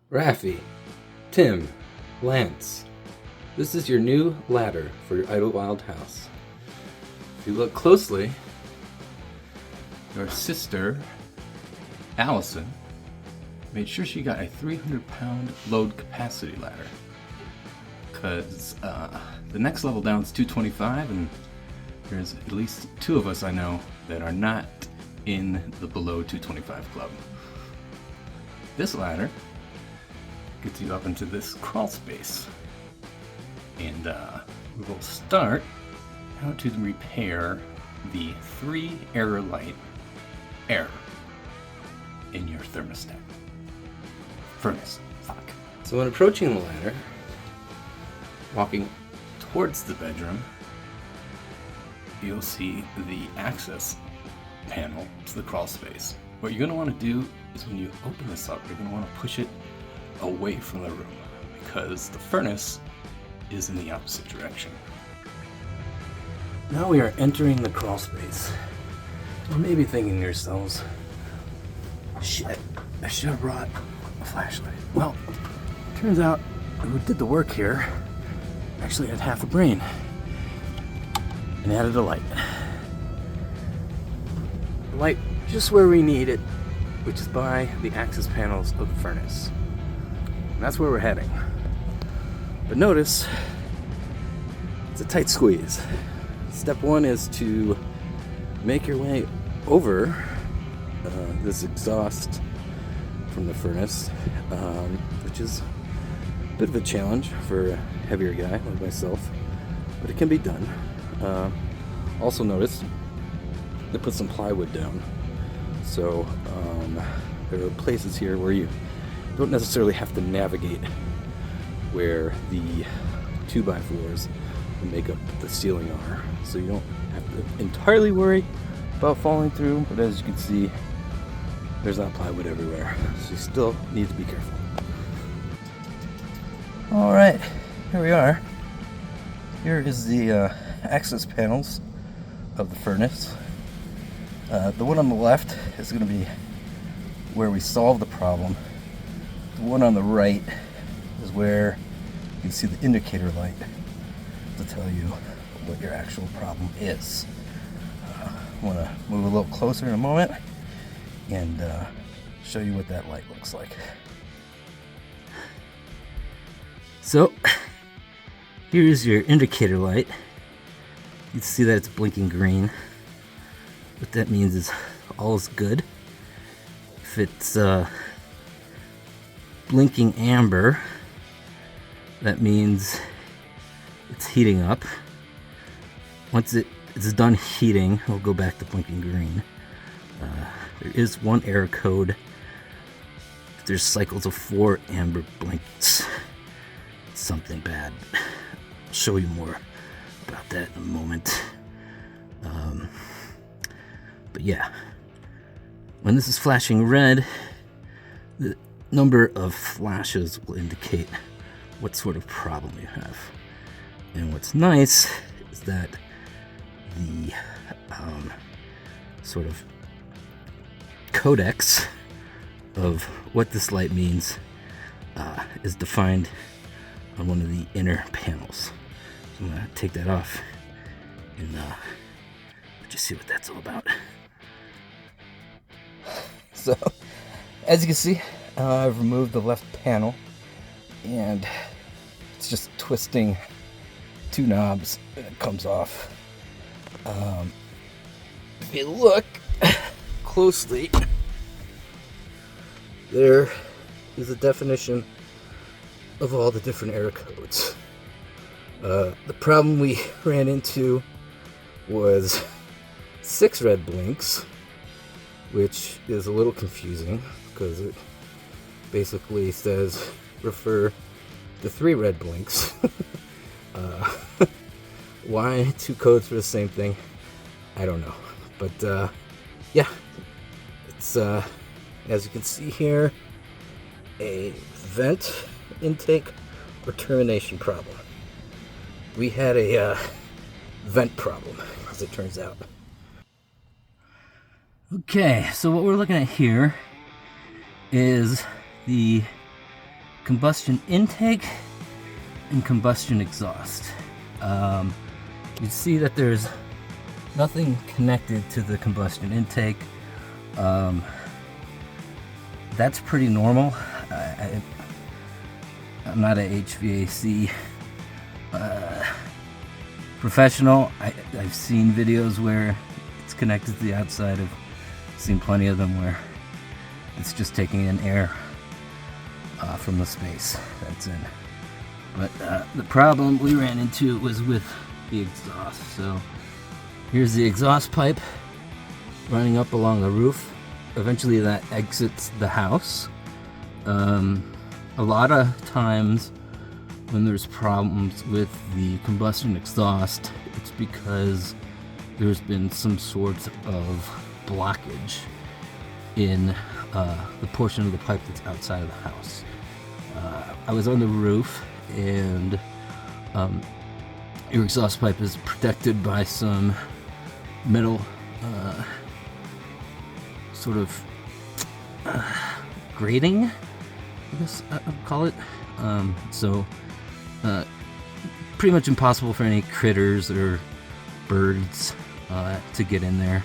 Raffi, Tim, Lance, this is your new ladder for your Idlewild house. If you look closely, your sister, Allison, made sure she got a 300-pound load capacity ladder. Because the next level down is 225, and there's at least 2 of us I know that are not in the below 225 club. This ladder gets you up into this crawl space, and we will start how to repair the 3 error light error in your thermostat. Furnace. Fuck. So when approaching the ladder, walking towards the bedroom, you'll see the access panel to the crawl space. What you're going to want to do is when you open this up, you're going to want to push it away from the room because the furnace is in the opposite direction. Now we are entering the crawl space. You may be thinking to yourselves, shit, I should have brought a flashlight. Well, turns out who did the work here actually had half a brain and added a light. The light just where we need it, which is by the access panels of the furnace. And that's where we're heading. But notice, it's a tight squeeze. Step 1 is to make your way over this exhaust from the furnace, which is a bit of a challenge for a heavier guy like myself, but it can be done. Also notice they put some plywood down, so there are places here where you don't necessarily have to navigate where the 2x4s that make up the ceiling are, so you don't have to entirely worry about falling through, but as you can see, there's not plywood everywhere, so you still need to be careful. Alright, here we are. Here is the access panels of the furnace. The one on the left is going to be where we solve the problem. The one on the right is where you can see the indicator light to tell you what your actual problem is. I want to move a little closer in a moment and show you what that light looks like. So, here's your indicator light. You can see that it's blinking green. What that means is all is good. If it's blinking amber, that means it's heating up. Once it's done heating, it'll go back to blinking green. There is one error code. There's cycles of 4 amber blinks. It's something bad. I'll show you more about that in a moment. But yeah, when this is flashing red, the number of flashes will indicate what sort of problem you have. And what's nice is that the sort of codex of what this light means is defined on one of the inner panels. So I'm going to take that off and just see what that's all about. So, as you can see, I've removed the left panel and it's just twisting 2 knobs and it comes off. If you look closely, there is a definition of all the different error codes. The problem we ran into was 6 red blinks, which is a little confusing because it basically says refer to 3 red blinks. Why 2 codes for the same thing? I don't know. But yeah, it's as you can see here, a vent intake or termination problem. We had a vent problem, as it turns out. Okay, so what we're looking at here is the combustion intake and combustion exhaust. You see that there's nothing connected to the combustion intake. That's pretty normal. I'm not a HVAC professional. I've seen videos where it's connected to the outside. I've seen plenty of them where it's just taking in air from the space that's in. But the problem we ran into was with the exhaust. So here's the exhaust pipe running up along the roof. Eventually that exits the house. A lot of times when there's problems with the combustion exhaust, it's because there's been some sort of blockage in the portion of the pipe that's outside of the house. I was on the roof, and your exhaust pipe is protected by some metal sort of grating, I guess I would call it. So pretty much impossible for any critters or birds to get in there.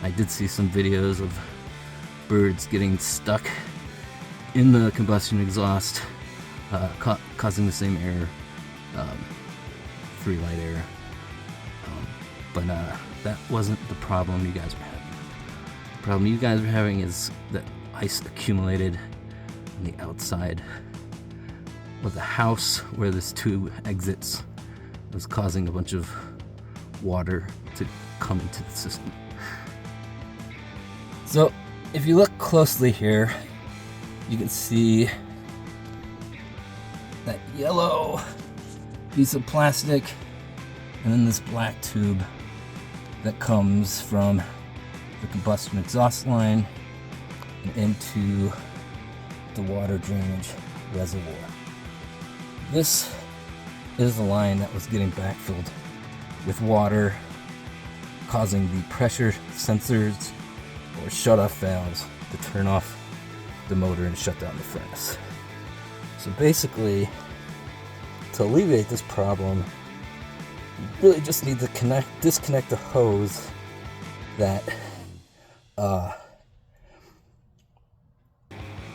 I did see some videos of birds getting stuck in the combustion exhaust, causing the same error, free light error. But that wasn't the problem you guys were having. The problem you guys were having is that ice accumulated on the outside of the house where this tube exits. It was causing a bunch of water to come into the system. So if you look closely here, you can see that yellow piece of plastic and then this black tube that comes from the combustion exhaust line and into the water drainage reservoir. This is the line that was getting backfilled with water, causing the pressure sensors or shut-off valves to turn off the motor and shut down the furnace. So basically, to alleviate this problem, you really just need to disconnect the hose that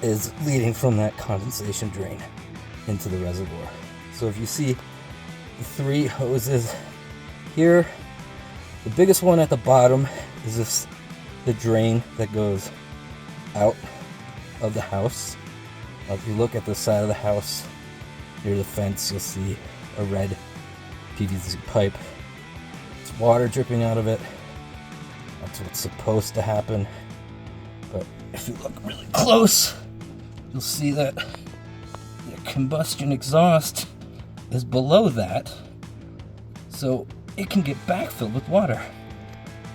is leading from that condensation drain into the reservoir. So if you see the three hoses here, the biggest one at the bottom is the drain that goes out of the house. If you look at the side of the house near the fence, you'll see a red PVC pipe. It's water dripping out of it. That's what's supposed to happen. But if you look really close, you'll see that the combustion exhaust is below that, so it can get backfilled with water.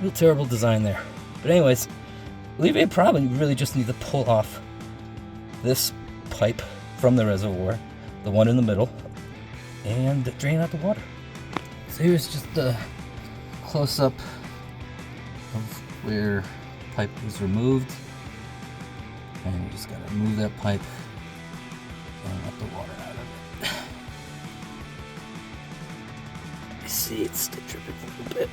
Real terrible design there. But anyways, alleviate problem, you really just need to pull off this pipe from the reservoir, the one in the middle, and drain out the water. So here's just a close-up of where pipe was removed, and you just gotta remove that pipe and let the water out of it. I see it's still dripping a little bit.